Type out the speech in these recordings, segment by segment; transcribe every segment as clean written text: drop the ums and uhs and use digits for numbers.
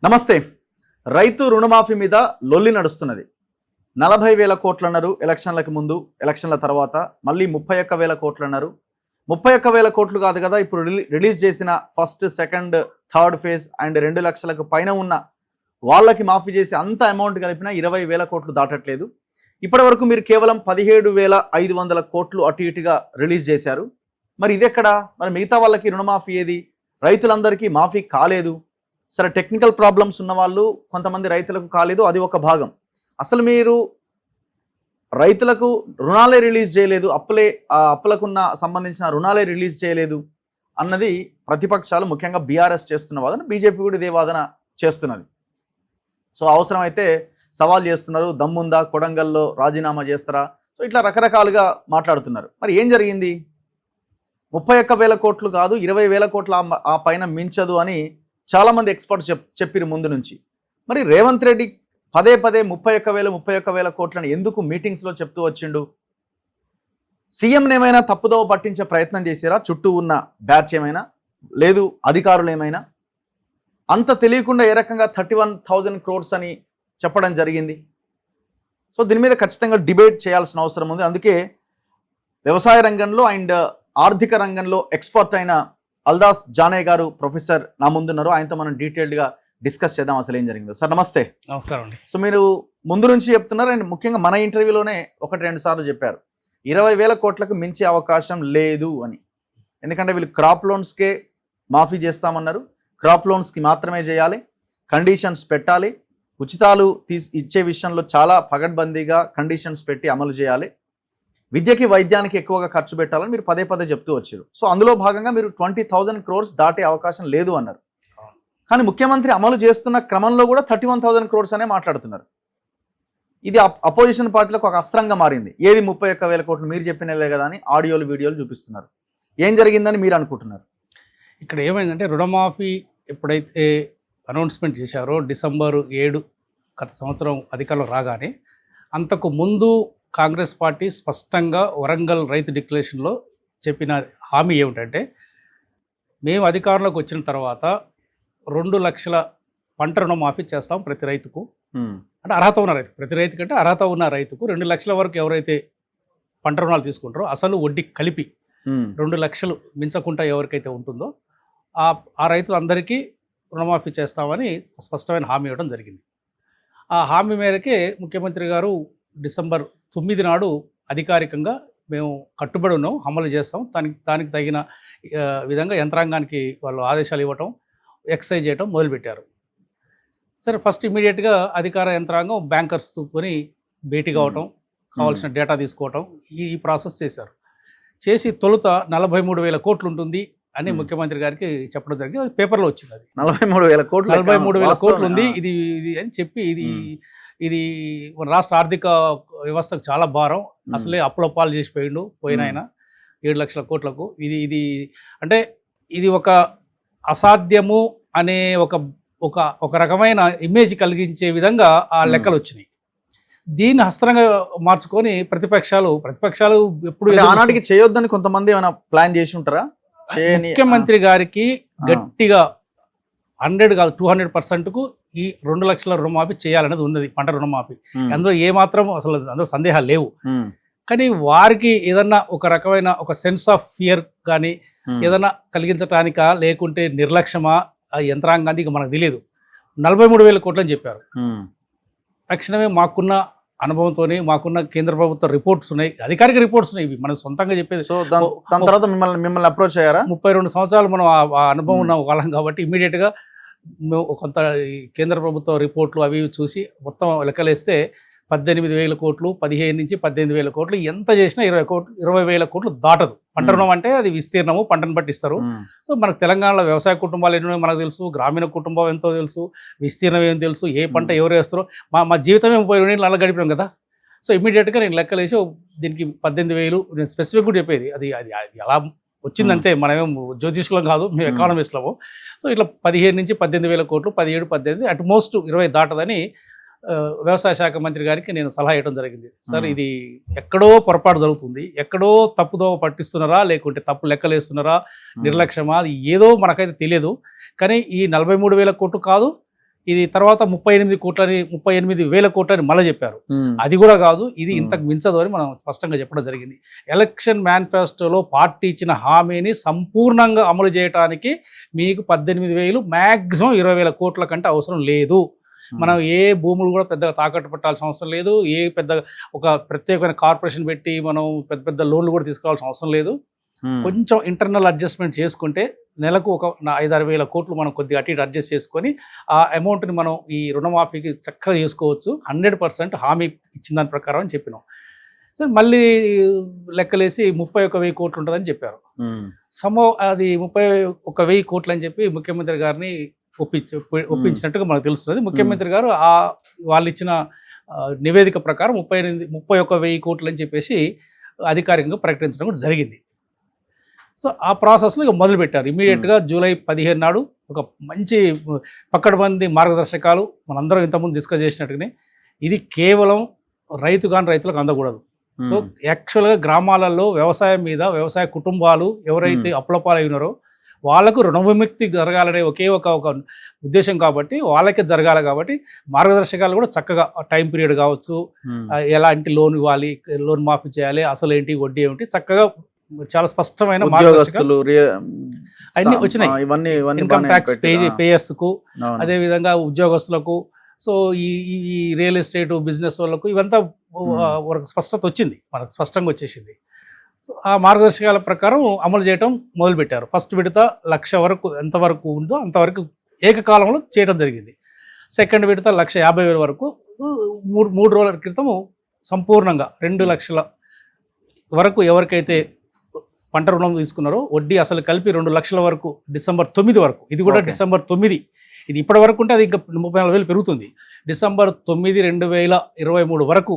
నమస్తే. రైతు రుణమాఫీ మీద లొల్లి నడుస్తున్నది. 40,000 కోట్లు అన్నారు ఎలక్షన్లకు ముందు, ఎలక్షన్ల తర్వాత మళ్ళీ 31,000 కోట్లు అన్నారు. 31,000 కోట్లు కాదు కదా, ఇప్పుడు రిలీజ్ చేసిన first, second, third phase and 2 లక్షలకు పైన ఉన్న వాళ్ళకి మాఫీ చేసి అంత అమౌంట్ కలిపినా 20,000 కోట్లు దాటట్లేదు. ఇప్పటి వరకు మీరు కేవలం 17,500 కోట్లు అటు ఇటుగా రిలీజ్ చేశారు. మరి ఇదెక్కడ? మరి మిగతా వాళ్ళకి రుణమాఫీ ఏది? రైతులందరికీ మాఫీ కాలేదు. సరే, టెక్నికల్ ప్రాబ్లమ్స్ ఉన్న వాళ్ళు కొంతమంది రైతులకు కాలేదు, అది ఒక భాగం. అసలు మీరు రైతులకు రుణాలే రిలీజ్ చేయలేదు, అప్పులకున్న సంబంధించిన రుణాలే రిలీజ్ చేయలేదు అన్నది ప్రతిపక్షాలు, ముఖ్యంగా బీఆర్ఎస్ చేస్తున్న వాదన. బీజేపీ కూడా ఇదే వాదన చేస్తున్నది. సో అవసరమైతే సవాల్ చేస్తున్నారు. దమ్ముందా, కొడంగల్లో రాజీనామా చేస్తారా? సో ఇట్లా రకరకాలుగా మాట్లాడుతున్నారు. మరి ఏం జరిగింది? 31,000 కోట్లు కాదు, 20,000 కోట్ల ఆ పైన మించదు అని చాలామంది ఎక్స్పర్ట్స్ చెప్పిరు ముందు నుంచి. మరి రేవంత్ రెడ్డి పదే 31,000 కోట్లని ఎందుకు మీటింగ్స్లో చెప్తూ వచ్చిండు? సీఎంని ఏమైనా తప్పుదోవ పట్టించే ప్రయత్నం చేశారా? చుట్టూ ఉన్న బ్యాచ్ ఏమైనా లేదు, అధికారులు ఏమైనా? అంత తెలియకుండా ఏ రకంగా 31,000 crores అని చెప్పడం జరిగింది? సో దీని మీద ఖచ్చితంగా డిబేట్ చేయాల్సిన అవసరం ఉంది. అందుకే వ్యవసాయ రంగంలో అండ్ ఆర్థిక రంగంలో ఎక్స్పర్ట్ అయిన అల్దాస్ జానే గారు ప్రొఫెసర్ నా ముందున్నారు. ఆయనతో మనం డీటెయిల్డ్గా డిస్కస్ చేద్దాం అసలు ఏం జరిగిందో. సార్ నమస్తే. నమస్కారం అండి. సో మీరు ముందు నుంచి చెప్తున్నారు అండ్ ముఖ్యంగా మన ఇంటర్వ్యూలోనే 1-2 సార్లు చెప్పారు 20,000 కోట్లకు మించే అవకాశం లేదు అని. ఎందుకంటే వీళ్ళు క్రాప్ లోన్స్కే మాఫీ చేస్తామన్నారు. క్రాప్ లోన్స్కి మాత్రమే చేయాలి, కండిషన్స్ పెట్టాలి, ఉచితాలు ఇచ్చే విషయంలో చాలా పగడ్బందీగా కండిషన్స్ పెట్టి అమలు చేయాలి, విద్యకి వైద్యానికి ఎక్కువగా ఖర్చు పెట్టాలని మీరు పదే చెప్తూ వచ్చారు. సో అందులో భాగంగా మీరు 20,000 crores దాటే అవకాశం లేదు అన్నారు. కానీ ముఖ్యమంత్రి అమలు చేస్తున్న క్రమంలో కూడా 31,000 crores అనే మాట్లాడుతున్నారు. ఇది అపోజిషన్ పార్టీలకు ఒక అస్త్రంగా మారింది. ఏది 31,000 కోట్లు మీరు చెప్పినదే కదా అని ఆడియోలు వీడియోలు చూపిస్తున్నారు. ఏం జరిగిందని మీరు అనుకుంటున్నారు? ఇక్కడ ఏమైందంటే, రుణమాఫీ ఎప్పుడైతే అనౌన్స్మెంట్ చేశారో December 7 గత సంవత్సరం అధికారంలో రాగానే, అంతకు ముందు కాంగ్రెస్ పార్టీ స్పష్టంగా వరంగల్ రైతు డిక్లరేషన్లో చెప్పిన హామీ ఏమిటంటే, మేము అధికారంలోకి వచ్చిన తర్వాత 2 లక్షల పంట రుణమాఫీ చేస్తాం ప్రతి రైతుకు. అంటే అర్హత ఉన్న రైతు, ప్రతి రైతు కంటే అర్హత ఉన్న రైతుకు 2 లక్షల వరకు ఎవరైతే పంట రుణాలు తీసుకుంటారో అసలు వడ్డీ కలిపి 2 లక్షలు మించకుండా ఎవరికైతే ఉంటుందో ఆ రైతులందరికీ రుణమాఫీ చేస్తామని స్పష్టమైన హామీ ఇవ్వడం జరిగింది. ఆ హామీ మేరకే ముఖ్యమంత్రి గారు December 9 నాడు అధికారికంగా మేము కట్టుబడి ఉన్నాం, అమలు చేస్తాం, దానికి తగిన విధంగా యంత్రాంగానికి వాళ్ళు ఆదేశాలు ఇవ్వటం, ఎక్సైజ్ చేయటం మొదలుపెట్టారు. సరే, ఫస్ట్ ఇమీడియట్గా అధికార యంత్రాంగం బ్యాంకర్స్తో భేటీ కావటం, కావాల్సిన డేటా తీసుకోవటం, ఈ ప్రాసెస్ చేశారు. చేసి తొలుత 43,000 కోట్లు ఉంటుంది అని ముఖ్యమంత్రి గారికి చెప్పడం జరిగింది. అది పేపర్లో వచ్చింది. అది 43,000 కోట్లు ఉంది ఇది అని చెప్పి, ఇది రాష్ట్ర ఆర్థిక వ్యవస్థకు చాలా భారం, అసలే అప్పులపాలు చేసిపోయిండు పోయిన ఆయన 7 లక్షల కోట్లకు. ఇది అంటే ఇది ఒక అసాధ్యము అనే ఒక రకమైన ఇమేజ్ కలిగించే విధంగా ఆ లెక్కలు వచ్చినాయి. దీన్ని హస్తంగా మార్చుకొని ప్రతిపక్షాలు ఎప్పుడు ఆనాటికి చేయొద్దని కొంతమంది ఏమైనా ప్లాన్ చేసి ఉంటారా? ముఖ్యమంత్రి గారికి గట్టిగా 100 కాదు 200%కు ఈ 2 లక్షల రుణమాఫీ చేయాలనేది ఉన్నది, పంట రుణమాఫీ. అందులో ఏమాత్రం అసలు అందులో సందేహాలు లేవు. కానీ వారికి ఏదన్నా ఒక రకమైన ఒక సెన్స్ ఆఫ్ ఫియర్ కానీ ఏదన్నా కలిగించటానికా లేకుంటే నిర్లక్ష్యమా ఆ యంత్రాంగానికి మనకు తెలియదు. 43,000 కోట్లు అని చెప్పారు. తక్షణమే మాకున్న అనుభవంతోనే, మాకున్న కేంద్ర ప్రభుత్వ రిపోర్ట్స్ ఉన్నాయి, అధికారిక రిపోర్ట్స్ ఉన్నాయి, ఇవి మనం సొంతంగా చెప్పేది. సో దాని తర్వాత మిమ్మల్ని అప్రోచ్ అయ్యారా? 32 సంవత్సరాలు మనం ఆ అనుభవం ఉన్న వాళ్ళం కాబట్టి ఇమీడియట్గా కొంత కేంద్ర ప్రభుత్వ రిపోర్ట్లు అవి చూసి మొత్తం లెక్కలేస్తే 18,000 కోట్లు, 15 నుంచి 18,000 కోట్లు, ఎంత చేసినా 20,000 కోట్లు దాటదు. పంట రుణం అంటే అది విస్తీర్ణము, పంటను బట్టి ఇస్తారు. సో మనకు తెలంగాణలో వ్యవసాయ కుటుంబాలు ఎన్నో మనకు తెలుసు, గ్రామీణ కుటుంబం ఎంతో తెలుసు, విస్తీర్ణం ఏం తెలుసు, ఏ పంట ఎవరు వేస్తారో. మా జీవితమే 30 ఏళ్ళు అలా గడిపినాం కదా. సో ఇమీడియట్గా నేను లెక్కలేసి దీనికి 18,000, నేను స్పెసిఫిక్ కూడా చెప్పేది, అది అలా వచ్చిందంతే, మనమేం జ్యోతిష్కులం కాదు, మేము ఎకానమిస్ట్లము. సో ఇట్లా 15 నుంచి 18,000 కోట్లు, 17, 18 అట్మోస్ట్ 20 దాటదని వ్యవసాయ శాఖ మంత్రి గారికి నేను సలహా ఇవ్వడం జరిగింది. సార్, ఇది ఎక్కడో పొరపాటు జరుగుతుంది, ఎక్కడో తప్పుదో పట్టిస్తున్నారా, లేకుంటే తప్పు లెక్కలేస్తున్నారా, నిర్లక్ష్యమా, అది ఏదో మనకైతే తెలియదు. కానీ ఈ 43,000 కోట్లు కాదు, ఇది తర్వాత 38,000 కోట్లని మళ్ళీ చెప్పారు. అది కూడా కాదు, ఇది ఇంతకు మించదు అని మనం స్పష్టంగా చెప్పడం జరిగింది. ఎలక్షన్ మేనిఫెస్టోలో పార్టీ ఇచ్చిన హామీని సంపూర్ణంగా అమలు చేయడానికి మీకు 18,000 మ్యాక్సిమం 20,000 కోట్ల కంటే అవసరం లేదు. మనం ఏ భూములు కూడా పెద్దగా తాకట్టు పెట్టాల్సిన అవసరం లేదు. ఏ పెద్ద ఒక ప్రత్యేకమైన కార్పొరేషన్ పెట్టి మనం పెద్ద పెద్ద లోన్లు కూడా తీసుకోవాల్సిన అవసరం లేదు. కొంచెం ఇంటర్నల్ అడ్జస్ట్మెంట్ చేసుకుంటే నెలకు ఒక 5-6 వేల కోట్లు మనం కొద్దిగా అటు ఇటు అడ్జస్ట్ చేసుకొని ఆ అమౌంట్ని మనం ఈ రుణమాఫీకి చక్కగా చేసుకోవచ్చు. 100% హామీ ఇచ్చిన దాని ప్రకారం అని చెప్పినాం. సరే, మళ్ళీ లెక్కలేసి 31,000 కోట్లు ఉంటుందని చెప్పారు. అది 31,000 కోట్లు అని చెప్పి ముఖ్యమంత్రి గారిని ఒప్పించినట్టుగా మనకు తెలుస్తుంది. ముఖ్యమంత్రి గారు వాళ్ళు ఇచ్చిన నివేదిక ప్రకారం 31,000 కోట్లు అని చెప్పేసి అధికారికంగా ప్రకటించడం కూడా జరిగింది. సో ఆ ప్రాసెస్లో ఇక మొదలుపెట్టారు. ఇమీడియట్గా జూలై 15 నాడు ఒక మంచి పక్కడబంది మార్గదర్శకాలు మనందరం ఇంతకుముందు డిస్కస్ చేసినట్టుగానే ఇది కేవలం రైతులకు అందకూడదు. సో యాక్చువల్గా గ్రామాలలో వ్యవసాయం మీద వ్యవసాయ కుటుంబాలు ఎవరైతే అప్పులపాలు ఉన్నారో వాళ్ళకు రుణ విముక్తి జరగాలనే ఒకే ఒక ఉద్దేశం కాబట్టి వాళ్ళకే జరగాలి. కాబట్టి మార్గదర్శకాలు కూడా చక్కగా టైం పీరియడ్ కావచ్చు, ఎలాంటి లోన్ ఇవ్వాలి, లోన్ మాఫీ చేయాలి, అసలు ఏంటి, వడ్డీ ఏమిటి, చక్కగా చాలా స్పష్టమైన మార్గదర్శకాలు అన్ని వచ్చినాయి. ఇన్కమ్ ట్యాక్స్ పేయర్స్కు, అదేవిధంగా ఉద్యోగస్తులకు, సో ఈ రియల్ ఎస్టేట్ బిజినెస్ వాళ్ళకు ఇవంతా స్పష్టత వచ్చింది, మనకు స్పష్టంగా వచ్చేసింది. ఆ మార్గదర్శకాల ప్రకారం అమలు చేయడం మొదలుపెట్టారు. ఫస్ట్ విడత 1,00,000 వరకు ఎంతవరకు ఉందో అంతవరకు ఏకకాలంలో చేయడం జరిగింది. సెకండ్ విడత 1,50,000 వరకు 3 రోజుల క్రితము సంపూర్ణంగా 2 లక్షల వరకు ఎవరికైతే పంట రుణం తీసుకున్నారో వడ్డీ అసలు కలిపి 2 లక్షల వరకు December 9 వరకు, ఇది కూడా December 9, ఇది ఇప్పటి వరకు ఉంటే అది ఇంకా 34,000 పెరుగుతుంది. December 9, 2023 వరకు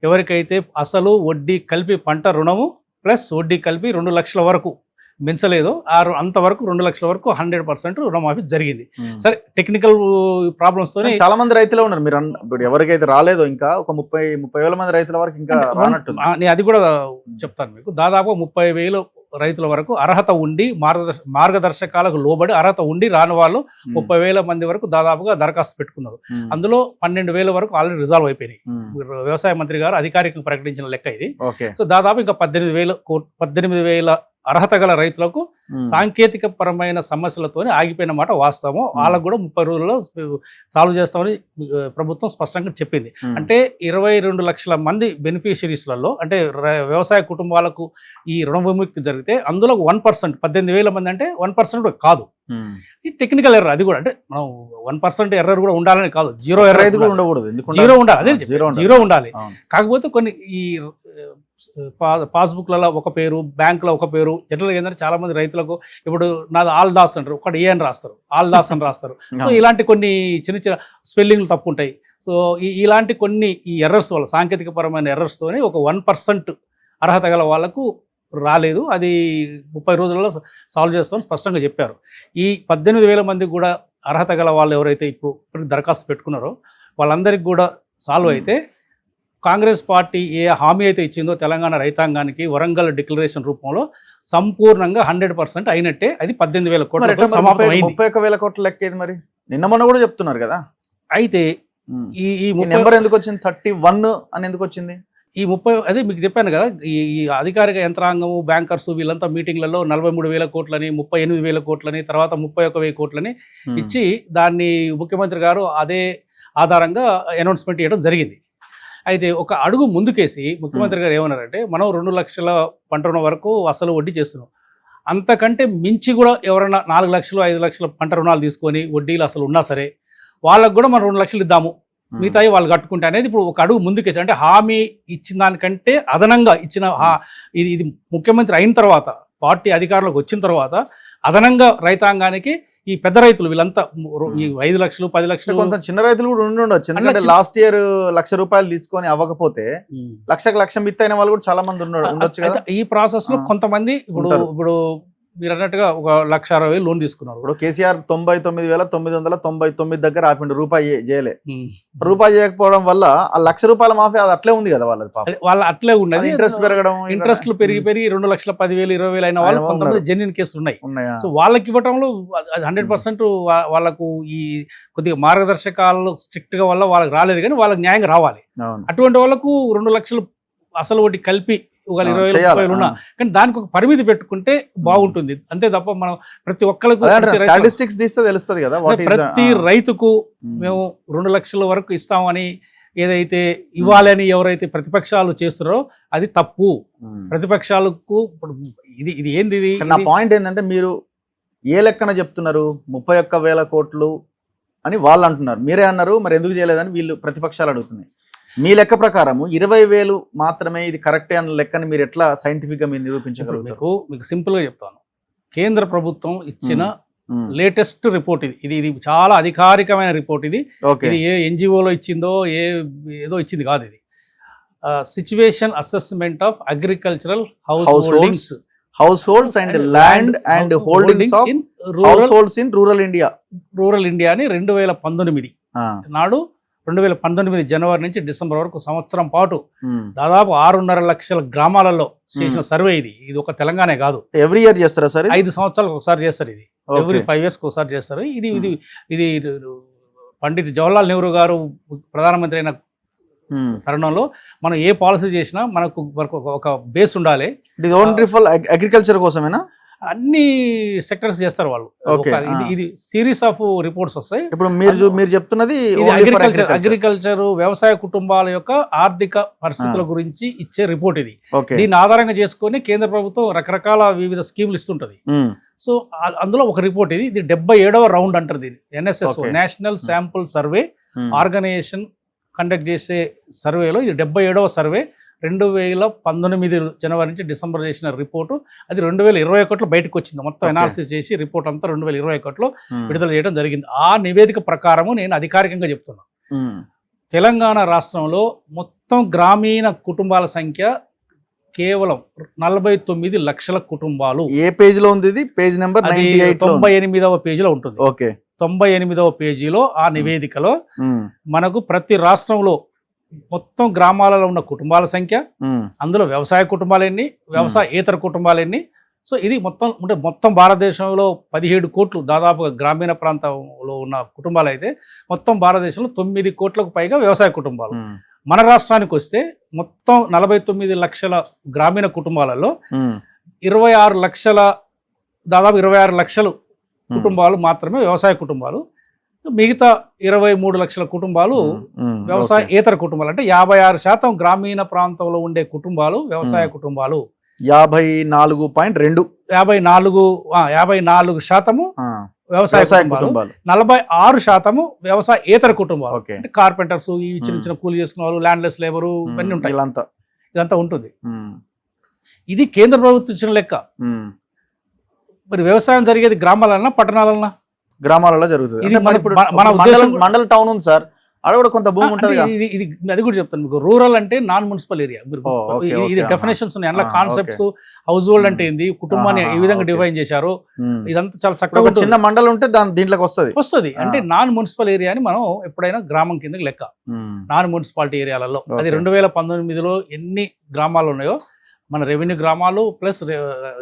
ఎవరికైతే అసలు వడ్డీ కలిపి పంట రుణము ప్లస్ వడ్డీ కలిపి 2 లక్షల వరకు మించలేదో అంతవరకు 2 లక్షల వరకు 100% రుణమాఫీ జరిగింది. సరే, టెక్నికల్ ప్రాబ్లమ్స్ తోనే చాలా మంది రైతులు ఉన్నారు. మీరు ఇప్పుడు ఎవరికైతే రాలేదో ఇంకా ఒక 30,000 మంది రైతుల వరకు ఇంకా రానట్టు. నేను అది కూడా చెప్తాను మీకు. దాదాపు 30,000 రైతుల వరకు అర్హత ఉండి మార్గదర్శకాలకు లోబడి అర్హత ఉండి రాని వాళ్ళు 30,000 మంది వరకు దాదాపుగా దరఖాస్తు పెట్టుకున్నారు. అందులో 12,000 వరకు ఆల్రెడీ రిజాల్వ్ అయిపోయినాయి. వ్యవసాయ మంత్రి గారు అధికారికంగా ప్రకటించిన లెక్క ఇది. సో దాదాపు ఇంకా 18,000 అర్హత గల రైతులకు సాంకేతిక పరమైన సమస్యలతోనే ఆగిపోయిన మాట వాస్తవం. వాళ్ళకు కూడా 30 రోజుల్లో సాల్వ్ చేస్తామని ప్రభుత్వం స్పష్టంగా చెప్పింది. అంటే 22 లక్షల మంది బెనిఫిషరీస్లలో, అంటే వ్యవసాయ కుటుంబాలకు ఈ రుణ విముక్తి జరిగితే అందులో 1%, 18,000 మంది అంటే 1% కూడా కాదు. ఈ టెక్నికల్ ఎర్రర్, అది కూడా అంటే మనం 1% ఎర్రర్ కూడా ఉండాలని కాదు, జీరో ఎర్రర్ కూడా ఉండకూడదు, జీరో ఉండాలి, అదే జీరో ఉండాలి. కాకపోతే కొన్ని ఈ పాస్బుక్లలో ఒక పేరు, బ్యాంకులో ఒక పేరు, జనరల్గా ఏంటంటే చాలా మంది రైతులకు ఇప్పుడు నాది ఆల్ దాస్ అంటారు, ఒకటి ఏ అని రాస్తారు, ఆల్ దాస్ అని రాస్తారు. సో ఇలాంటి కొన్ని చిన్న స్పెల్లింగ్లు తప్పు ఉంటాయి. సో ఇలాంటి కొన్ని ఈ ఎర్రర్స్ వల్ల, సాంకేతిక పరమైన ఎర్రర్స్తోనే ఒక 1% అర్హత గల వాళ్ళకు రాలేదు. అది 30 రోజులలో సాల్వ్ చేస్తామని స్పష్టంగా చెప్పారు. ఈ 18,000 మందికి కూడా అర్హత గల వాళ్ళు ఎవరైతే ఇప్పుడు దరఖాస్తు పెట్టుకున్నారో వాళ్ళందరికీ కూడా సాల్వ్ అయితే కాంగ్రెస్ పార్టీ ఏ హామీ అయితే ఇచ్చిందో తెలంగాణ రైతాంగానికి వరంగల్ డిక్లరేషన్ రూపంలో సంపూర్ణంగా 100% అయినట్టే. అది 18,000 కోట్ల సమాప్తం అయింది. 31,000 కోట్ల లెక్కేది మరి నిన్న మొన్న కూడా చెప్తున్నారు కదా. అయితే ఈ నెంబర్ ఎందుకు వచ్చింది? 31 అని ఎందుకు వచ్చింది? ఈ 30, అదే మీకు చెప్పాను కదా, ఈ అధికారిక యంత్రాంగము, బ్యాంకర్స్ వీళ్ళంతా మీటింగ్లలో 43,000 కోట్లని, 38,000 కోట్లని, తర్వాత 31,000 కోట్లని ఇచ్చి దాన్ని ముఖ్యమంత్రి గారు అదే ఆధారంగా అనౌన్స్మెంట్ చేయడం జరిగింది. అయితే ఒక అడుగు ముందుకేసి ముఖ్యమంత్రి గారు ఏమన్నారంటే, మనం 2 లక్షల పంట రుణం వరకు అసలు వడ్డీ చేస్తున్నాం, అంతకంటే మించి కూడా ఎవరైనా 4 లక్షలు 5 లక్షల పంట రుణాలు తీసుకొని వడ్డీలు అసలు ఉన్నా సరే వాళ్ళకు కూడా మనం 2 లక్షలు ఇద్దాము, మిగతాయి వాళ్ళు కట్టుకుంటే అనేది ఇప్పుడు ఒక అడుగు ముందుకేసి, అంటే హామీ ఇచ్చిన దానికంటే అదనంగా ఇచ్చిన ఇది ముఖ్యమంత్రి అయిన తర్వాత, పార్టీ అధికారంలోకి వచ్చిన తర్వాత అదనంగా రైతాంగానికి ఈ పెద్ద రైతులు వీళ్ళంతా ఈ 5 లక్షలు 10 లక్షలు, కొంత చిన్న రైతులు కూడా ఉండొచ్చు. ఎందుకంటే లాస్ట్ ఇయర్ 1,00,000 రూపాయలు తీసుకొని అవ్వకపోతే 1,00,000 మిత్ అయిన వాళ్ళు కూడా చాలా మంది ఉండొచ్చు కదా. ఈ ప్రాసెస్ లో కొంతమంది ఇప్పుడు మీరు అన్నట్టుగా 1,60,000 లోన్ తీసుకున్నారు. ఇప్పుడు కేసీఆర్ 99,999 దగ్గర ఆపిండు, రూపాయి చేయలే. ఉమ్. రూపాయి చేయకపోవడం వల్ల ఆ ₹1,00,000 మాఫీ అది అట్లే ఉంది కదా వాళ్ళది పాపం. అది వాళ్ళ అట్లే ఉన్నది. ఇంట్రెస్ట్ పెరగడం, ఇంట్రెస్ట్లు పెరిగి 2,10,000 20,000 అయిన వాళ్ళు కొంతమంది జెన్యున్ కేసులు ఉన్నాయి. ఉన్నాయా? సో వాళ్ళకి ఇవ్వటంలో అది 100% వాళ్ళకు ఈ కొద్దిగా మార్గదర్శకాలు స్ట్రిక్ట్ గా వల్ల వాళ్ళకి రాలేదు, కానీ వాళ్ళకి న్యాయంగా రావాలి. అవును. అటువంటి వాళ్ళకు 2 లక్షలు అసలు ఒకటి కలిపి ఒక 20,000 ఉన్నా, కానీ దానికి ఒక పరిమితి పెట్టుకుంటే బాగుంటుంది. అంతే తప్ప మనం ప్రతి ఒక్కరికి స్టాటిస్టిక్స్ తీస్తే తెలుస్తుంది కదా, ప్రతి రైతుకు మేము 2 లక్షల వరకు ఇస్తామని ఏదైతే ఇవ్వాలని ఎవరైతే ప్రతిపక్షాలు చేస్తున్నారో అది తప్పు. ప్రతిపక్షాలకు ఇది ఏంది? నా పాయింట్ ఏంటంటే, మీరు ఏ లెక్కన చెప్తున్నారు 31,000 కోట్లు అని వాళ్ళు అంటున్నారు, మీరే అన్నారు, మరి ఎందుకు చేయలేదని వీళ్ళు ప్రతిపక్షాలు అడుగుతున్నాయి. మీ లెక్క ప్రకారం 20,000 మాత్రమే ఇది కరెక్టే అన్న లెక్కని మీరు ఎట్లా సైంటిఫిక్ గా మీరు నిరూపించగలుగుతారు? మీకు సింపుల్ గా చెప్తాను. కేంద్ర ప్రభుత్వం ఇచ్చిన లేటెస్ట్ రిపోర్ట్ ఇది చాలా అధికారికమైన రిపోర్ట్. ఇది ఏ ఎన్జిఓలో ఇచ్చిందో ఏదో ఇచ్చింది కాదు. ఇది situation assessment of agricultural house and land and holdings of households in rural India అని 2019 నాడు 2019 జనవరి నుంచి డిసెంబర్ వరకు సంవత్సరం పాటు దాదాపు 6.5 లక్షల గ్రామాలలో చేసిన సర్వే. ఇది ఒక తెలంగాణ కాదు, ఎవ్రీ ఇయర్ చేస్తారా సార్? 5 సంవత్సరాలకు ఒకసారి చేస్తారు. ఇది ఎవ్రీ 5 years ఒకసారి చేస్తారు. ఇది పండిట్ జవహర్లాల్ నెహ్రూ గారు ప్రధానమంత్రి అయిన తరుణంలో మనం ఏ పాలసీ చేసినా మనకు ఒక బేస్ ఉండాలి. అగ్రికల్చర్ కోసమేనా? అన్ని సెక్టర్స్ చేస్తారు వాళ్ళు. ఇది సిరీస్ ఆఫ్ రిపోర్ట్స్ వస్తాయి. ఇప్పుడు మీరు చెప్తున్నది అగ్రికల్చర్ వ్యవసాయ కుటుంబాల యొక్క ఆర్థిక పరిస్థితుల గురించి ఇచ్చే రిపోర్ట్ ఇది. దీన్ని ఆధారంగా చేసుకొని కేంద్ర ప్రభుత్వం రకరకాల వివిధ స్కీములు ఇస్తుంటది. సో అందులో ఒక రిపోర్ట్ ఇది 77వ రౌండ్ అంటారు దీన్ని. NSSO national sample survey organisation conduct చేసే సర్వేలో ఇది 77వ సర్వే. 2019 జనవరి నుంచి డిసెంబర్ చేసిన రిపోర్టు. అది 2021లో బయటకు వచ్చింది. మొత్తం అనాలిసిస్ చేసి రిపోర్ట్ అంతా 2021లో విడుదల చేయడం జరిగింది. ఆ నివేదిక ప్రకారము నేను అధికారికంగా చెప్తున్నా, తెలంగాణ రాష్ట్రంలో మొత్తం గ్రామీణ కుటుంబాల సంఖ్య కేవలం 49 లక్షల కుటుంబాలు. ఏ పేజీలో ఉంది ఇది? పేజ్ నెంబర్ 98వ పేజీలో ఉంటుంది. 98వ పేజీలో ఆ నివేదికలో మనకు ప్రతి రాష్ట్రంలో మొత్తం గ్రామాలలో ఉన్న కుటుంబాల సంఖ్య, అందులో వ్యవసాయ కుటుంబాలు ఎన్ని, వ్యవసాయేతర కుటుంబాలు ఎన్ని. సో ఇది మొత్తం భారతదేశంలో 17 కోట్లు దాదాపుగా గ్రామీణ ప్రాంతంలో ఉన్న కుటుంబాలు అయితే, మొత్తం భారతదేశంలో 9 కోట్లకు పైగా వ్యవసాయ కుటుంబాలు. మన రాష్ట్రానికి వస్తే మొత్తం 49 లక్షల గ్రామీణ కుటుంబాలలో 26 లక్షలు కుటుంబాలు మాత్రమే వ్యవసాయ కుటుంబాలు. మిగతా 23 లక్షల కుటుంబాలు వ్యవసాయేతర కుటుంబాలు. అంటే 56% గ్రామీణ ప్రాంతంలో ఉండే కుటుంబాలు వ్యవసాయ కుటుంబాలు. 54.2 54% వ్యవసాయ కుటుంబాలు, 46% వ్యవసాయేతర కుటుంబాలు. అంటే కార్పెంటర్స్, ఈ చిన్న కూలి చేసుకున్న వాళ్ళు, ల్యాండ్లెస్ లేబరు, ఇవన్నీ ఉంటాయి. ఇదంతా ఉంటుంది. ఇది కేంద్ర ప్రభుత్వం ఇచ్చిన లెక్క. మరి వ్యవసాయం జరిగేది గ్రామాలన్నా పట్టణాలన్నా? గ్రామాలలో జరుగుతుంది. మన ఉద్దేశం మండల టౌన్ ఉంది సార్, అక్కడ కూడా కొంత భూమి ఉంటుంది. ఇది అది కూడా చెప్తాను మీకు. రూరల్ అంటే నాన్ మున్సిపల్ ఏరియా. ఇది డెఫినేషన్స్ ఉన్నాయి, అందులో కాన్సెప్ట్స్. హౌస్ హోల్డ్ అంటే ఏంది, కుటుంబాన్ని ఈ విధంగా డివైన్ చేశారు. ఇదంతా చాలా చక్కగా. చిన్న మండలం ఉంటే దీంట్లోకి వస్తుంది. అంటే నాన్ మున్సిపల్ ఏరియా అని మనం ఎప్పుడైనా గ్రామం కిందకి లెక్క. నాన్ మున్సిపాలిటీ ఏరియాలలో అది 2019లో ఎన్ని గ్రామాలు ఉన్నాయో, మన రెవెన్యూ గ్రామాలు ప్లస్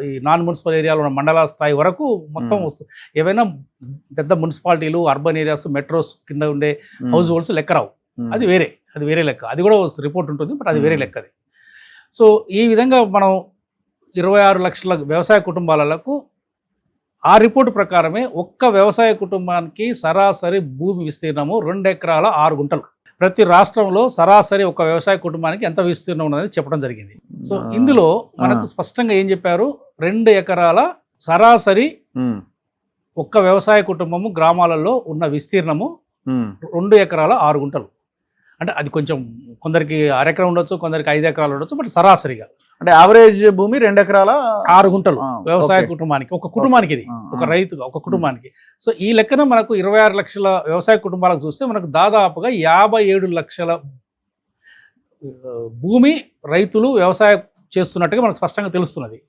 ఈ నాన్ మున్సిపల్ ఏరియాలో ఉన్న మండల స్థాయి వరకు మొత్తం వస్తుంది. ఏవైనా పెద్ద మున్సిపాలిటీలు, అర్బన్ ఏరియాస్, మెట్రోస్ కింద ఉండే హౌస్ హోల్డ్స్ లెక్క రావు. అది వేరే లెక్క. అది కూడా రిపోర్ట్ ఉంటుంది, బట్ అది వేరే లెక్క అది. సో ఈ విధంగా మనం 26 లక్షల వ్యవసాయ కుటుంబాలకు ఆ రిపోర్టు ప్రకారమే ఒక్క వ్యవసాయ కుటుంబానికి సరాసరి భూమి విస్తీర్ణము 2 ఎకరాల 6 గుంటలు. ప్రతి రాష్ట్రంలో సరాసరి ఒక వ్యవసాయ కుటుంబానికి ఎంత విస్తీర్ణం ఉన్నది చెప్పడం జరిగింది. సో ఇందులో మనకు స్పష్టంగా ఏం చెప్పారు, 2 ఎకరాల సరాసరి ఒక్క వ్యవసాయ కుటుంబము గ్రామాలలో ఉన్న విస్తీర్ణము 2 ఎకరాల 6 గుంటలు. అంటే అది కొంచెం కొందరికి 1 ఎకరం ఉండొచ్చు, కొందరికి 5 ఎకరాలు ఉండొచ్చు, బట్ సరాసరిగా అంటే యావరేజ్ భూమి 2 ఎకరాల 6 గుంటలు వ్యవసాయ కుటుంబానికి, ఒక కుటుంబానికి, ఇది ఒక రైతుగా ఒక కుటుంబానికి. సో ఈ లెక్కన మనకు 26 లక్షల వ్యవసాయ కుటుంబాలకు చూస్తే మనకు దాదాపుగా 57 లక్షల భూమి రైతులు వ్యవసాయం చేస్తున్నట్టుగా మనకు స్పష్టంగా తెలుస్తున్నది.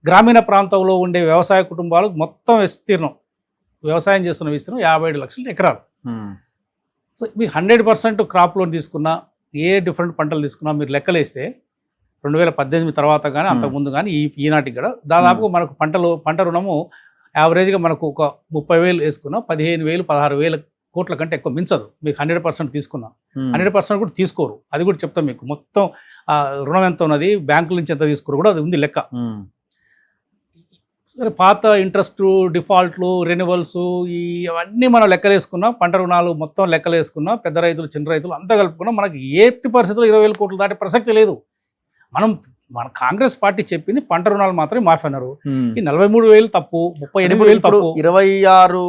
గ్రామీణ ప్రాంతంలో ఉండే వ్యవసాయ కుటుంబాలు మొత్తం విస్తీర్ణం వ్యవసాయం చేస్తున్న విస్తీర్ణం 57 లక్షల ఎకరాలు. సో మీరు 100% క్రాప్ లోన్ తీసుకున్నా, ఏ డిఫరెంట్ పంటలు తీసుకున్నా మీరు లెక్కలేస్తే 2018 తర్వాత కానీ అంతకుముందు కానీ ఈనాటికి కూడా దాదాపుగా మనకు పంట రుణము యావరేజ్గా మనకు ఒక 30,000 వేసుకున్నా 15,000 16,000 కోట్ల కంటే ఎక్కువ మించదు. మీకు 100% తీసుకున్నా 100% కూడా తీసుకోరు. అది కూడా చెప్తాం మీకు. మొత్తం రుణం ఎంత ఉన్నది, బ్యాంకుల నుంచి ఎంత తీసుకోరు కూడా అది ఉంది లెక్క. సరే, పాత ఇంట్రెస్ట్, డిఫాల్ట్లు, రెన్యువల్స్ ఇవన్నీ మనం లెక్కలేసుకున్నా, పంట రుణాలు మొత్తం లెక్కలేసుకున్నా, పెద్ద రైతులు చిన్న రైతులు అంతా కలుపుకున్నా మనకి ఎట్టి పరిస్థితుల్లో 20,000 కోట్లు దాటే ప్రసక్తి లేదు. మన కాంగ్రెస్ పార్టీ చెప్పింది పంట రుణాలు మాత్రమే మాఫీ అన్నారు. ఈ 43,000 తప్పు, 38,000 తప్పు. 26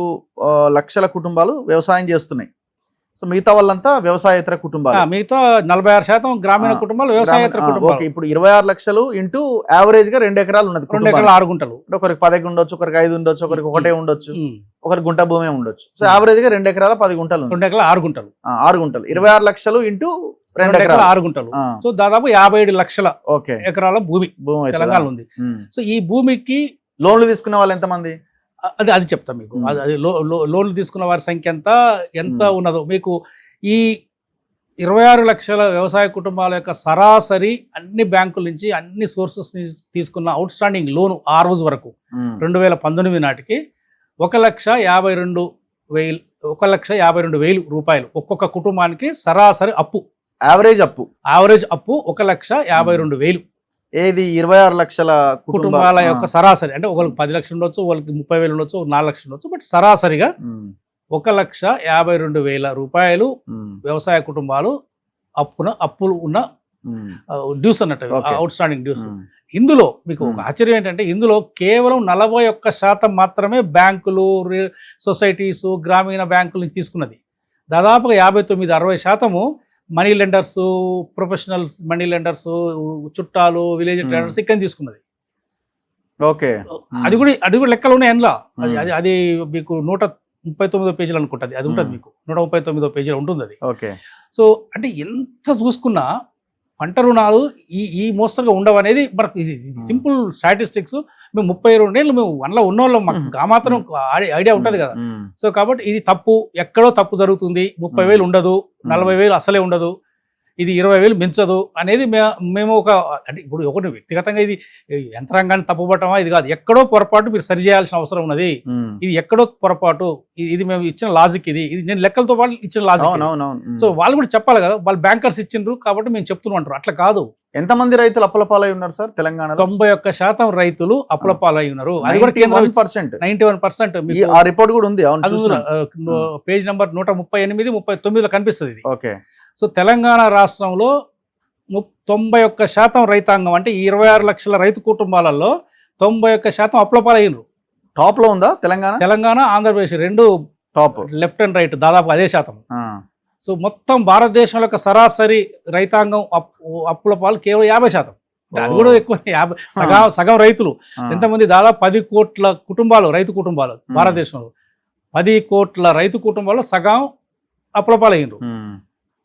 లక్షల కుటుంబాలు వ్యవసాయం చేస్తున్నాయి. సో మిగతా వాళ్ళంతా వ్యవసాయేతర కుటుంబాలు. మిగతా 46% గ్రామీణ కుటుంబాలు వ్యవసాయేతర కుటుంబాలు. ఇప్పుడు 26 లక్షలు ఇంటూ యావరేజ్ గా 2 ఎకరాలు ఉన్నది. 2 ఎకరాలు 6 గుంటలు. ఒకరికి 10 ఉండొచ్చు, ఒకరికి 5 ఉండొచ్చు, ఒకరికి 1 ఉండొచ్చు, ఒకరికి గుంట భూమి ఉండొచ్చు. సో యావరేజ్ గా 2 ఎకరాల 10 గుంటలు. 2 ఎకరాలు 6 గుంటలు. 6 గుంటలు 26 లక్షలు ఇంటూ 2 ఎకరాలు 6 గుంటలు. సో దాదాపు 57 లక్షల ఎకరాల భూమి తెలంగాణలో ఉంది. సో ఈ భూమికి లోన్లు తీసుకున్న వాళ్ళు ఎంతమంది అది చెప్తాం మీకు. అది లోన్లు తీసుకున్న వారి సంఖ్య ఎంత ఉన్నదో మీకు. ఈ 26 లక్షల వ్యవసాయ కుటుంబాల యొక్క సరాసరి అన్ని బ్యాంకుల నుంచి అన్ని సోర్సెస్ తీసుకున్న అవుట్ స్టాండింగ్ లోను ఆ రోజు వరకు 2019 నాటికి 1,52,000 రూపాయలు ఒక్కొక్క కుటుంబానికి సరాసరి అప్పు. యావరేజ్ అప్పు 1,52,000. ఏది 26 లక్షల కుటుంబాల యొక్క సరాసరి. అంటే ఒకరికి 10 లక్షలు ఉండొచ్చు, వాళ్ళకి 30,000 ఉండొచ్చు, 4 లక్షలు ఉండొచ్చు. బట్ సరాసరిగా 1,52,000 రూపాయలు వ్యవసాయ కుటుంబాలు అప్పులు ఉన్న డ్యూస్ అన్నట్టు, అవుట్ స్టాండింగ్ డ్యూస్. ఇందులో మీకు ఒక ఆశ్చర్యం ఏంటంటే ఇందులో కేవలం 41% మాత్రమే బ్యాంకులు, సొసైటీస్, గ్రామీణ బ్యాంకుల నుంచి తీసుకున్నది. దాదాపుగా 59-60% money lenders, professional money lenders, చుట్టాలు, విలేజ్ ట్రేడర్స్ ఇక్కడ తీసుకున్నది. ఓకే, అది కూడా లెక్కలు ఉన్నాయి అందులో. అది మీకు 139 పేజీలు అనుకుంటుంది. అది ఉంటుంది మీకు 139 పేజీలు ఉంటుంది అది. ఓకే. సో అంటే ఎంత చూసుకున్నా పంట రుణాలు ఈ మోస్తరుగా ఉండవు అనేది మనకు సింపుల్ స్టాటిస్టిక్స్. మేము 32 ఏళ్ళు మేము వన్లో ఉన్నవాళ్ళం, మాకు ఆ మాత్రం ఐడియా ఉంటుంది కదా. సో కాబట్టి ఇది తప్పు, ఎక్కడో తప్పు జరుగుతుంది. 30,000 ఉండదు, 40,000 అసలే ఉండదు, ఇది 20,000 మించదు అనేది మేము అంటే ఇప్పుడు ఒకటి వ్యక్తిగతంగా ఇది యంత్రాంగాన్ని తప్పుపట్టమా ఇది కాదు. ఎక్కడో పొరపాటు మీరు సరి చేయాల్సిన అవసరం ఉన్నది. ఇది ఎక్కడో పొరపాటు, ఇది మేము ఇచ్చిన లాజిక్, ఇది నేను లెక్కలతో పాటు ఇచ్చిన లాజిక్. సో వాళ్ళు కూడా చెప్పాలి కదా, వాళ్ళు బ్యాంకర్స్ ఇచ్చిండ్రు కాబట్టి మేము చెప్తున్నాం అంటారు. అట్లా కాదు. ఎంతమంది రైతులు అప్పులపాలై ఉన్నారు సార్ తెలంగాణ? 91% రైతులు అప్పులపాలై ఉన్నారు. అది కూడా 91%. ఆ రిపోర్ట్ కూడా ఉంది. పేజ్ నెంబర్ 138, 39 కనిపిస్తుంది ఇది. ఓకే. సో తెలంగాణ రాష్ట్రంలో 91% రైతాంగం, అంటే 26 లక్షల రైతు కుటుంబాలలో 91% అప్పులపాలయ్యారు. టాప్ లో ఉందా తెలంగాణ? ఆంధ్రప్రదేశ్ రెండు టాప్, లెఫ్ట్ అండ్ రైట్ దాదాపు అదే శాతం. సో మొత్తం భారతదేశంలో యొక్క సరాసరి రైతాంగం అప్పులపాలు కేవలం 50%. అది కూడా ఎక్కువ. సగం రైతులు ఎంతమంది? దాదాపు 10 కోట్ల కుటుంబాలు, రైతు కుటుంబాలు భారతదేశంలో 10 కోట్ల రైతు కుటుంబాల్లో సగం అప్పులపాలయ్యారు.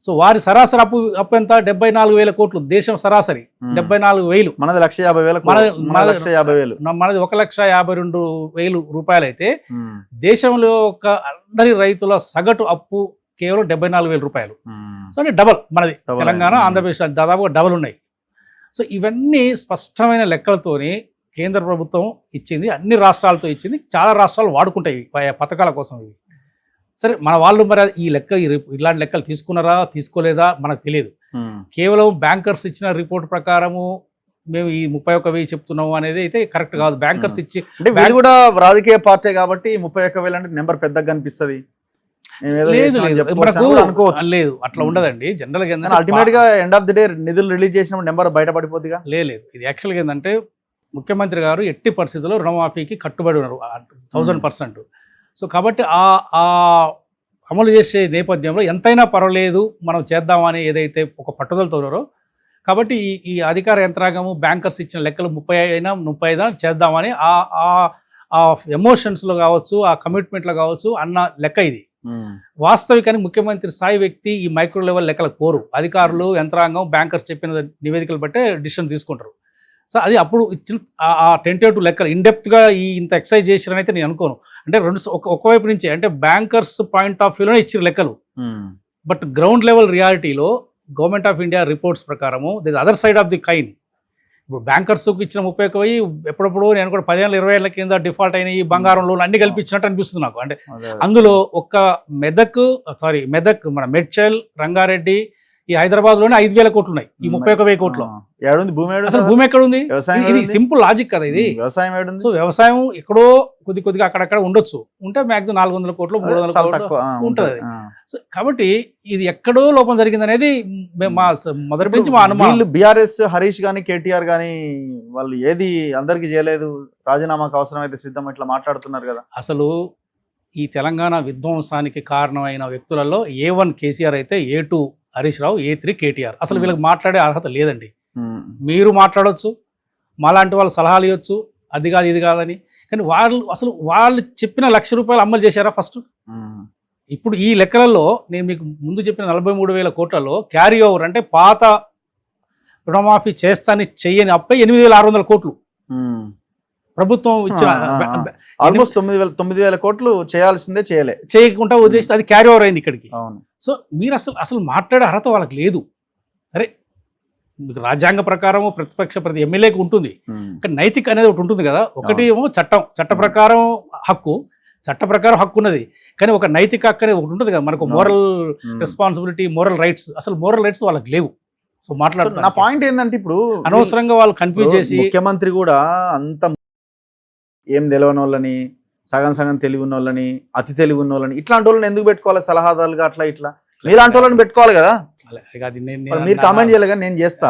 సో వారి సరాసరి అప్పు ఎంత? 74,000 కోట్లు. దేశం సరాసరి 74,000. మనది 1,50,000. మనది 1,52,000 రూపాయలు అయితే దేశంలో అందరి రైతుల సగటు అప్పు కేవలం 74,000 రూపాయలు. సో అంటే డబల్ మనది. తెలంగాణ, ఆంధ్రప్రదేశ్ దాదాపుగా డబల్ ఉన్నాయి. సో ఇవన్నీ స్పష్టమైన లెక్కలతోని కేంద్ర ప్రభుత్వం ఇచ్చింది, అన్ని రాష్ట్రాలతో ఇచ్చింది. చాలా రాష్ట్రాలు వాడుకుంటాయి పథకాల కోసం. ఇవి సరే, మన వాళ్ళు మరి ఇలాంటి లెక్కలు తీసుకున్నారా తీసుకోలేదా మనకు తెలియదు. కేవలం బ్యాంకర్స్ ఇచ్చిన రిపోర్ట్ ప్రకారము మేము ఈ 31,000 చెప్తున్నాము అనేది అయితే కరెక్ట్ కాదు. బ్యాంకర్స్ ఇచ్చి వీళ్ళు కూడా రాజకీయ పార్టీ కాబట్టి 31,000 అంటే నెంబర్ పెద్దగా కనిపిస్తుంది. లేదు, అట్లా ఉండదండి. జనరల్ గా అల్టిమేట్ గా ఎండ్ ఆఫ్ ది డే నిధులు రిలీజ్ చేసినప్పుడు నెంబర్ బయటపడిపోతుందిగా. లేదు, ఇది యాక్చువల్గా ఏంటంటే ముఖ్యమంత్రి గారు ఎట్టి పరిస్థితుల్లో రుణమాఫీకి కట్టుబడి ఉన్నారు 1000%. సో కాబట్టి ఆ అమలు చేసే నేపథ్యంలో ఎంతైనా పర్వాలేదు మనం చేద్దామని ఏదైతే ఒక పట్టుదలతో ఉన్నారో, కాబట్టి ఈ అధికార యంత్రాంగము బ్యాంకర్స్ ఇచ్చిన లెక్కలు 30 అయినా 35 చేద్దామని ఆ ఎమోషన్స్లో కావచ్చు, ఆ కమిట్మెంట్లో కావచ్చు అన్న లెక్క ఇది. వాస్తవికానికి ముఖ్యమంత్రి స్థాయి వ్యక్తి ఈ మైక్రో లెవెల్ లెక్కలకు కోరు. అధికారులు, యంత్రాంగం, బ్యాంకర్స్ చెప్పిన నివేదికలు బట్టే డిసిషన్ తీసుకుంటారు. సో అది అప్పుడు ఇచ్చిన ఆ టెంటేటివ్ లెక్కలు ఇన్డెప్త్గా ఇంత ఎక్సైజ్ చేసిరని అయితే నేను అనుకోను. అంటే ఒకవైపు నుంచి అంటే బ్యాంకర్స్ పాయింట్ ఆఫ్ వ్యూలోనే ఇచ్చిన లెక్కలు. బట్ గ్రౌండ్ లెవెల్ రియాలిటీలో గవర్నమెంట్ ఆఫ్ ఇండియా రిపోర్ట్స్ ప్రకారము the other side of the coin. ఇప్పుడు బ్యాంకర్స్కి ఇచ్చిన 31,000 ఎప్పుడప్పుడు నేను కూడా 10 ఏళ్ళ 20 ఏళ్ళ కింద డిఫాల్ట్ అయిన ఈ బంగారం లోన్లు అన్ని కల్పించినట్టు అనిపిస్తుంది నాకు. అంటే అందులో మెదక్ మన మేడ్చల్, రంగారెడ్డి, ఈ హైదరాబాద్లోనే 5,000 కోట్లు ఉన్నాయి. ఈ 31,000 కోట్లు అసలు భూమి ఎక్కడ ఉంది? ఇది సింపుల్ లాజిక్ కదా ఇది. వ్యవసాయం సో వ్యవసాయం ఎక్కడో కొద్దిగా అక్కడక్కడ ఉండొచ్చు, ఉంటే మ్యాక్సిమం 400 కోట్లు 300 కోట్లు ఉంటుంది. సో కాబట్టి ఇది ఎక్కడో లోపం జరిగింది అనేది మా మొదటి నుంచి మా అనుమానం. బీఆర్ఎస్ హరీష్ గాని కేటీఆర్ గాని వాళ్ళు ఏది అందరికి చేయలేదు, రాజీనామాకు అవసరమైతే సిద్ధం, ఇట్లా మాట్లాడుతున్నారు కదా. అసలు ఈ తెలంగాణ విధ్వంసానికి కారణమైన వ్యక్తులలో A1 కేసీఆర్ అయితే A2 హరీష్ రావు, A3 కేటీఆర్. అసలు వీళ్ళకి మాట్లాడే అర్హత లేదండి. మీరు మాట్లాడవచ్చు, మాలాంటి వాళ్ళు సలహాలు ఇవ్వచ్చు, అది కాదు ఇది కాదని. కానీ వాళ్ళు చెప్పిన ₹1,00,000 అమలు చేశారా ఫస్ట్? ఇప్పుడు ఈ లెక్కలలో నేను మీకు ముందు చెప్పిన 43,000 కోట్లలో క్యారీ ఓవర్ అంటే పాత రుణమాఫీ చేస్తాని చెయ్యని అప్పై 8,600 కోట్లు ప్రభుత్వం ఇచ్చిన. ఆల్మోస్ట్ 9,000 కోట్లు చేయాల్సిందే చేయకుండా వదిలేసి అది క్యారీ ఓవర్ అయింది ఇక్కడికి. సో మీరు అసలు మాట్లాడే అర్హత వాళ్ళకి లేదు. సరే, మీకు రాజ్యాంగ ప్రకారం ప్రతి ఎమ్మెల్యేకి ఉంటుంది, కానీ నైతిక అనేది ఒకటి ఉంటుంది కదా. ఒకటి ఏమో చట్ట ప్రకారం హక్కు ఉన్నది, కానీ ఒక నైతిక హక్కు అనేది ఒకటి ఉంటుంది కదా. మనకు మోరల్ రెస్పాన్సిబిలిటీ, మోరల్ రైట్స్, అసలు మోరల్ రైట్స్ వాళ్ళకి లేవు. సో నా పాయింట్ ఏంటంటే ఇప్పుడు అనవసరంగా వాళ్ళు కన్ఫ్యూజ్ చేసి ముఖ్యమంత్రి కూడా అంత ఏం తెలియని వాళ్ళని, సగం తెలివి ఉన్న వాళ్ళని, అతి తెలివి ఉన్న వాళ్ళని, ఇట్లాంటి వాళ్ళని ఎందుకు పెట్టుకోవాలి సలహాదారులుగా? అట్లా మీలాంటి వాళ్ళని పెట్టుకోవాలి కదా. మీరు కామెంట్ చేయాలి కానీ నేను చేస్తా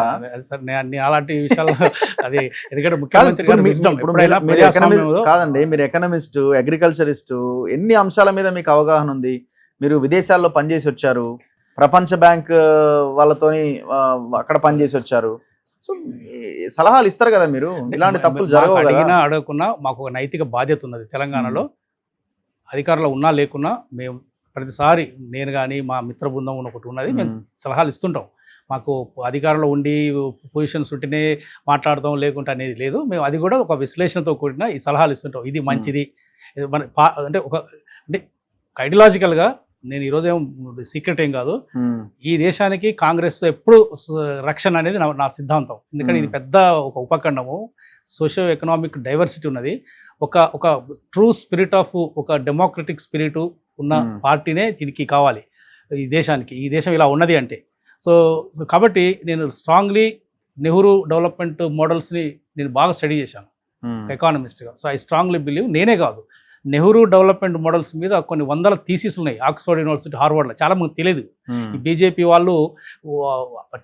అలాంటి విషయాలు. అది ఎందుకంటే ముఖ్యమంత్రి కాదండి, మీరు ఎకనమిస్ట్, అగ్రికల్చరిస్ట్, ఎన్ని అంశాల మీద మీకు అవగాహన ఉంది. మీరు విదేశాల్లో పనిచేసి వచ్చారు, ప్రపంచ బ్యాంక్ వాళ్ళతోని అక్కడ పనిచేసి వచ్చారు. సో సలహాలు ఇస్తారు కదా మీరు, ఇలాంటి తప్పులు అడిగినా అడగకున్నా మాకు ఒక నైతిక బాధ్యత ఉన్నది. తెలంగాణలో అధికారులు ఉన్నా లేకున్నా మేము ప్రతిసారి, నేను కానీ మా మిత్ర బృందం ఒకటి ఉన్నది, మేము సలహాలు ఇస్తుంటాం. మాకు అధికారంలో ఉండి పొజిషన్స్ ఉంటేనే మాట్లాడతాం లేకుంటే అనేది లేదు. మేము అది కూడా ఒక విశ్లేషణతో కూడిన ఈ సలహాలు ఇస్తుంటాం. ఇది మంచిది మన అంటే ఐడియాలజికల్గా నేను ఈరోజు సీక్రెట్ ఏం కాదు. ఈ దేశానికి కాంగ్రెస్ ఎప్పుడు రక్షణ అనేది నా సిద్ధాంతం. ఎందుకంటే ఇది పెద్ద ఒక ఉపఖండము, సోషియో ఎకనామిక్ డైవర్సిటీ ఉన్నది. ఒక ట్రూ స్పిరిట్ ఆఫ్ ఒక డెమోక్రటిక్ స్పిరిట్ ఉన్న పార్టీనే దీనికి కావాలి ఈ దేశానికి. ఈ దేశం ఇలా ఉన్నది అంటే సో కాబట్టి నేను స్ట్రాంగ్లీ నెహ్రూ డెవలప్మెంట్ మోడల్స్ని నేను బాగా స్టడీ చేశాను ఎకానమిస్ట్గా. సో ఐ స్ట్రాంగ్లీ బిలీవ్, నేనే కాదు, నెహ్రూ డెవలప్మెంట్ మోడల్స్ మీద కొన్ని వందల థీసిస్ ఉన్నాయి ఆక్స్ఫర్డ్ యూనివర్సిటీ, హార్వర్డ్లో. చాలా మంది తెలియదు. ఈ బీజేపీ వాళ్ళు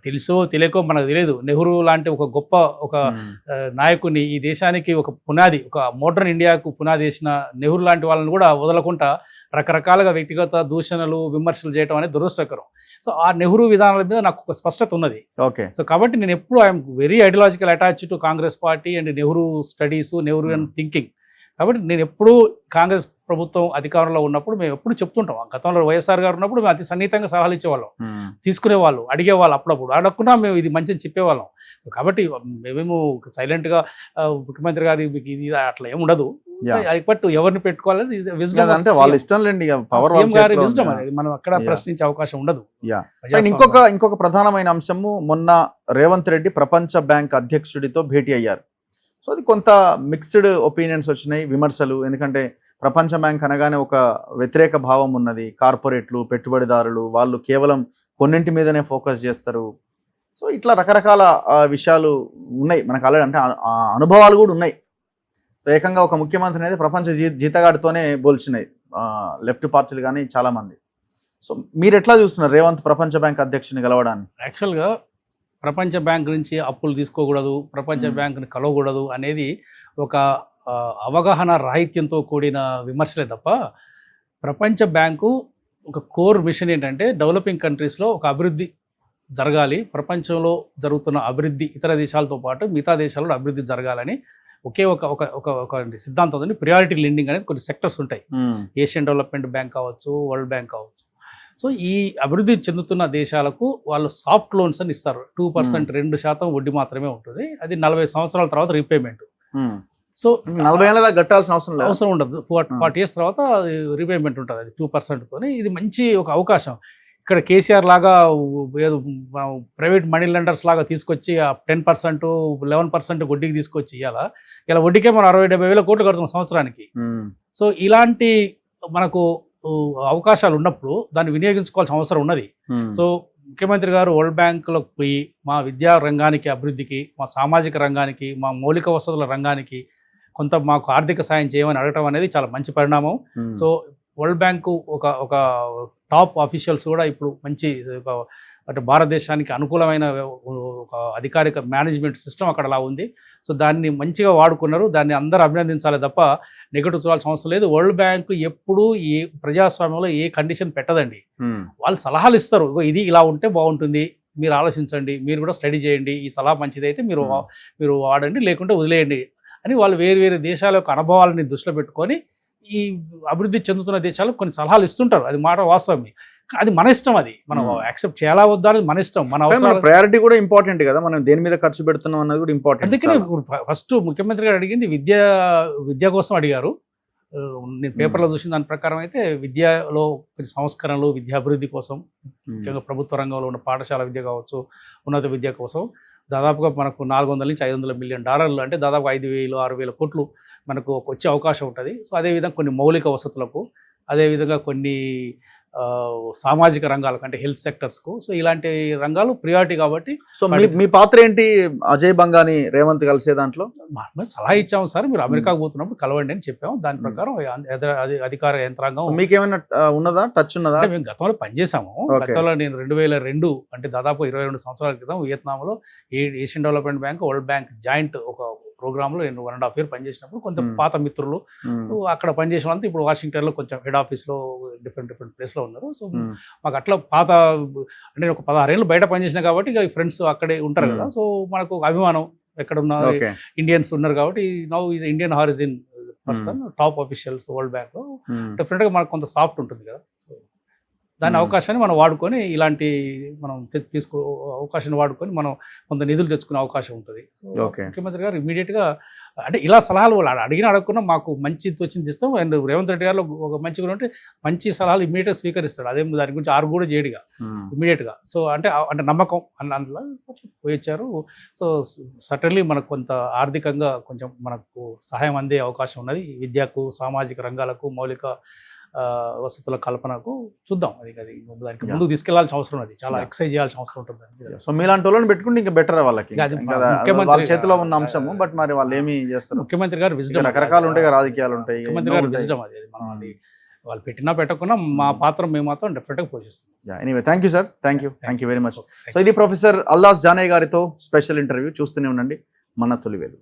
తెలుసో తెలియకో మనకు తెలియదు, నెహ్రూ లాంటి ఒక గొప్ప ఒక నాయకుని, ఈ దేశానికి ఒక పునాది, ఒక మోడర్న్ ఇండియాకు పునాది వేసిన నెహ్రూ లాంటి వాళ్ళని కూడా వదలకుండా రకరకాలుగా వ్యక్తిగత దూషణలు, విమర్శలు చేయడం అనేది దురదృష్టకరం. సో ఆ నెహ్రూ విధానాల మీద నాకు ఒక స్పష్టత ఉన్నది. ఓకే. సో కాబట్టి నేను ఎప్పుడు I'm very ideological attach to Congress party and Nehru studies, Nehru thinking. కాబట్టి నేను ఎప్పుడూ కాంగ్రెస్ ప్రభుత్వం అధికారంలో ఉన్నప్పుడు మేము ఎప్పుడు చెప్తుంటాం. గతంలో వైఎస్ఆర్ గారు ఉన్నప్పుడు మేము అతి సన్నిహితంగా సలహాలు ఇచ్చేవాళ్ళం, తీసుకునేవాళ్ళు, అడిగేవాళ్ళు, అప్పుడప్పుడు అడగకుండా మేము ఇది మంచిని చెప్పేవాళ్ళం. సో కాబట్టి మేము సైలెంట్గా ముఖ్యమంత్రి గారు ఇది అట్లా ఏమి ఉండదు. బట్ ఎవరిని పెట్టుకోవాలని అంటే వాళ్ళ ఇష్టం లేండి, గారి విజ్డమ్ అనేది మనం అక్కడ ప్రశ్నించే అవకాశం ఉండదు. ఇంకొక ప్రధానమైన అంశము, మొన్న రేవంత్ రెడ్డి ప్రపంచ బ్యాంక్ అధ్యక్షుడితో భేటీ అయ్యారు. సో అది కొంత మిక్స్డ్ ఒపీనియన్స్ వచ్చినాయి, విమర్శలు. ఎందుకంటే ప్రపంచ బ్యాంక్ అనగానే ఒక వ్యతిరేక భావం ఉన్నది. కార్పొరేట్లు, పెట్టుబడిదారులు, వాళ్ళు కేవలం కొన్నింటి మీదనే ఫోకస్ చేస్తారు. సో ఇట్లా రకరకాల విషయాలు ఉన్నాయి మనకు ఆల్రెడీ, అంటే అనుభవాలు కూడా ఉన్నాయి. సో ఏకంగా ఒక ముఖ్యమంత్రి అనేది ప్రపంచ జీతగాడితోనే పోల్చినాయి లెఫ్ట్ పార్టీలు కానీ చాలామంది. సో మీరు ఎట్లా చూస్తున్నారు రేవంత్ ప్రపంచ బ్యాంక్ అధ్యక్షుని గెలవడాన్ని? యాక్చువల్గా ప్రపంచ బ్యాంక్ నుంచి అప్పులు తీసుకోకూడదు, ప్రపంచ బ్యాంకుని కలవకూడదు అనేది ఒక అవగాహన రాహిత్యంతో కూడిన విమర్శలే తప్ప, ప్రపంచ బ్యాంకు ఒక కోర్ మిషన్ ఏంటంటే డెవలపింగ్ కంట్రీస్లో ఒక అభివృద్ధి జరగాలి, ప్రపంచంలో జరుగుతున్న అభివృద్ధి ఇతర దేశాలతో పాటు మిగతా దేశాల్లో అభివృద్ధి జరగాలని ఒకే ఒక సిద్ధాంతం ఉంది. ప్రియారిటీ లెండింగ్ అనేది కొన్ని సెక్టర్స్ ఉంటాయి. ఏషియన్ డెవలప్మెంట్ బ్యాంక్ కావచ్చు, వరల్డ్ బ్యాంక్ కావచ్చు. సో ఈ అభివృద్ధి చెందుతున్న దేశాలకు వాళ్ళు సాఫ్ట్ లోన్స్ అని ఇస్తారు. 2%, 2% వడ్డీ మాత్రమే ఉంటుంది. అది 40 సంవత్సరాల తర్వాత రీపేమెంట్. సో 40 ఏళ్ళ దాకా కట్టాల్సిన అవసరం లేదు. అవసరం ఉండదు. 40 years తర్వాత రీపేమెంట్ ఉంటుంది. అది 2%తోనే. ఇది మంచి ఒక అవకాశం. ఇక్కడ కేసీఆర్ లాగా ఏదో ప్రైవేట్ మనీ లెండర్స్ లాగా తీసుకొచ్చి 10%, 11% వడ్డీకి తీసుకొచ్చి ఇలా వడ్డీకే మనం 60-70 వేల కోట్లు కడుతున్నాం సంవత్సరానికి. సో ఇలాంటి మనకు అవకాశాలు ఉన్నప్పుడు దాన్ని వినియోగించుకోవాల్సిన అవసరం ఉన్నది. సో ముఖ్యమంత్రి గారు వరల్డ్ బ్యాంకులోకి పోయి మా విద్యా రంగానికి అభివృద్ధికి, మా సామాజిక రంగానికి, మా మౌలిక వసతుల రంగానికి కొంత మాకు ఆర్థిక సాయం చేయమని అడగటం అనేది చాలా మంచి పరిణామం. సో వరల్డ్ బ్యాంకు ఒక టాప్ ఆఫీషియల్స్ కూడా ఇప్పుడు మంచి అంటే భారతదేశానికి అనుకూలమైన ఒక అధికారిక మేనేజ్మెంట్ సిస్టమ్ అక్కడ అలా ఉంది. సో దాన్ని మంచిగా వాడుకున్నారు. దాన్ని అందరూ అభినందించాలి తప్ప నెగటివ్ చూడాల్సిన అవసరం లేదు. వరల్డ్ బ్యాంక్ ఎప్పుడు ఏ ప్రజాస్వామ్యంలో ఏ కండిషన్ పెట్టదండి. వాళ్ళు సలహాలు ఇస్తారు. ఇది ఇలా ఉంటే బాగుంటుంది, మీరు ఆలోచించండి, మీరు కూడా స్టడీ చేయండి, ఈ సలహా మంచిదైతే మీరు వాడండి, లేకుంటే వదిలేయండి అని వాళ్ళు వేరు దేశాల యొక్క అనుభవాలని దృష్టిలో పెట్టుకొని ఈ అభివృద్ధి చెందుతున్న దేశాలకు కొన్ని సలహాలు ఇస్తుంటారు. అది మాట వాస్తవమే. అది మన ఇష్టం. అది మనం యాక్సెప్ట్ చేయాలా వద్దా అనేది మన ఇష్టం. మన అవసరం. ప్రయారిటీ కూడా ఇంపార్టెంట్ కదా, మనం దేని మీద ఖర్చు పెడుతున్నాం అన్నది కూడా ఇంపార్టెంట్. అందుకనే ఫస్ట్ ముఖ్యమంత్రి గారు అడిగింది విద్య కోసం అడిగారు. నేను పేపర్లో చూసిన దాని ప్రకారం అయితే విద్యలో కొన్ని సంస్కరణలు, విద్యాభివృద్ధి కోసం, ముఖ్యంగా ప్రభుత్వ రంగంలో ఉన్న పాఠశాల విద్య కావచ్చు, ఉన్నత విద్య కోసం దాదాపుగా మనకు $400 నుంచి $500 మిలియన్, అంటే దాదాపు 5,000-6,000 కోట్లు మనకు వచ్చే అవకాశం ఉంటుంది. సో అదేవిధంగా కొన్ని మౌలిక వసతులకు, అదేవిధంగా కొన్ని సామాజిక రంగాలకు అంటే హెల్త్ సెక్టర్స్కు. సో ఇలాంటి రంగాలు ప్రియారిటీ కాబట్టి. సో మీ పాత్ర ఏంటి అజయ్ బంగాని రేవంత్ కలిసే దాంట్లో? మేము సలహా ఇచ్చాము సార్, మీరు అమెరికాకు పోతున్నప్పుడు కలవండి అని చెప్పాము. దాని ప్రకారం అధికార యంత్రాంగం. మీకేమైనా ఉన్నదా, టచ్ ఉన్నదా? మేము గతంలో పనిచేసాము. గతంలో నేను 2002 అంటే దాదాపు 22 సంవత్సరాల క్రితం వియత్నాంలో Asian Development Bank, World Bank joint ఒక ప్రోగ్రాంలో నేను 1.5 year పనిచేసినప్పుడు కొంత పాత మిత్రులు అక్కడ పనిచేసిన వాళ్ళంతా ఇప్పుడు వాషింగ్టన్లో కొంచెం హెడ్ ఆఫీస్లో డిఫరెంట్ ప్లేస్లో ఉన్నారు. సో మాకు అట్లా పాత అంటే ఒక 16 ఏళ్ళు బయట పనిచేసిన కాబట్టి ఇక ఫ్రెండ్స్ అక్కడే ఉంటారు కదా. సో మనకు అభిమానం ఎక్కడ ఉన్న ఇండియన్స్ ఉన్నారు కాబట్టి now is Indian హారిజిన్ person, top officials world బ్యాంక్లో. డెఫినెట్గా మనకు కొంత సాఫ్ట్ ఉంటుంది కదా. సో దాని అవకాశాన్ని మనం వాడుకొని ఇలాంటి మనం అవకాశాన్ని వాడుకొని మనం కొంత నిధులు తెచ్చుకునే అవకాశం ఉంటుంది. సో ముఖ్యమంత్రి గారు ఇమీడియట్గా అంటే ఇలా సలహాలు వాళ్ళు అడగకుండా మాకు మంచి వచ్చింది ఇస్తాం. అండ్ రేవంత్ రెడ్డి గారు ఒక మంచి కూడా ఉంటే మంచి సలహాలు ఇమీడియట్గా స్వీకరిస్తాడు. అదే దాని గురించి ఆరు కూడా చేయడుగా ఇమీడియట్గా. సో అంటే నమ్మకం అందులో పోయొచ్చారు. సో సటన్లీ మనకు కొంత ఆర్థికంగా కొంచెం మనకు సహాయం అందే అవకాశం ఉన్నది. విద్యకు, సామాజిక రంగాలకు, మౌలిక వసతుల కల్పనకు చూద్దాం. అది దానికి ముందుకు తీసుకెళ్లాల్సిన అవసరం ఉంది. చాలా ఎక్సైజ్ చేయాల్సిన అవసరం ఉంటుంది. సో మీలాంటి వాళ్ళని పెట్టుకుంటే ఇంకా బెటర్ వాళ్ళకి. వాళ్ళ చేతిలో ఉన్న అంశము, బట్ మరి వాళ్ళు ఏమి చేస్తారు? ముఖ్యమంత్రి గారు విజ్డమ్. రకరకాలు ఉంటాయి, రాజకీయాలు ఉంటాయి. ముఖ్యమంత్రి గారు విజ్డమ్ అది మనం అది వాళ్ళు పెట్టినా పెట్టకున్నా మా పాత్ర మేము మాత్రం డెఫినెట్గా పోషిస్తాం. Anyway, thank you sir. Thank you very much. So ఇది ప్రొఫెసర్ అల్లాస్ జానయ్య గారితో స్పెషల్ ఇంటర్వ్యూ. చూస్తూనే ఉండండి మన తొలివేలు.